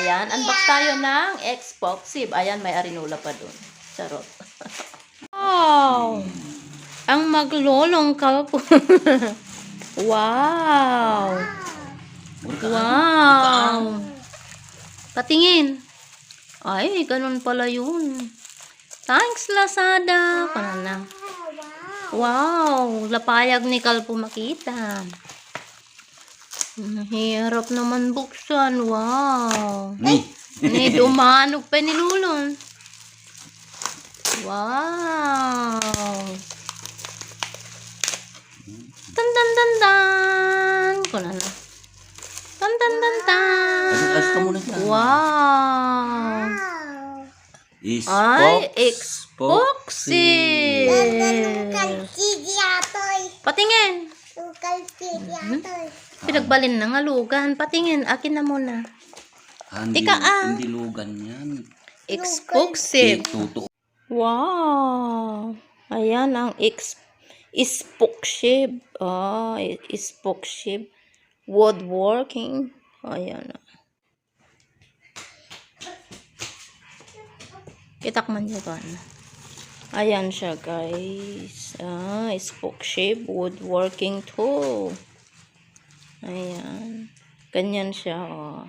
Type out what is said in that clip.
Ayan, unbox tayo ng spokeshave. Ayan, may arinola pa dun. Charot. Wow! Ang maglolongkaw po. Wow! Wow! Patingin. Ay, ganun pala yun. Thanks, Lazada. Kaya na. Wow! Lapayag ni Kalpo makita. Hirap naman buksan. Wow! Ni dumanog pa ni Lulon. Wow! Tan tan tan tan. Kuna na. Tan tan tan tan. Wow! Ay, spokeshave. Patingin. Pinagbalin na nga lugan. Patingin, akin na muna. Tika Hindi lugan yan. Spokeshave. Wow. Ayan ang spokeshave. Spokeshave. Woodworking. Ayan. Kitakman niyo ba? Ayan siya, guys. Spokeshave woodworking tool. Ayan. Ganyan siya, oh.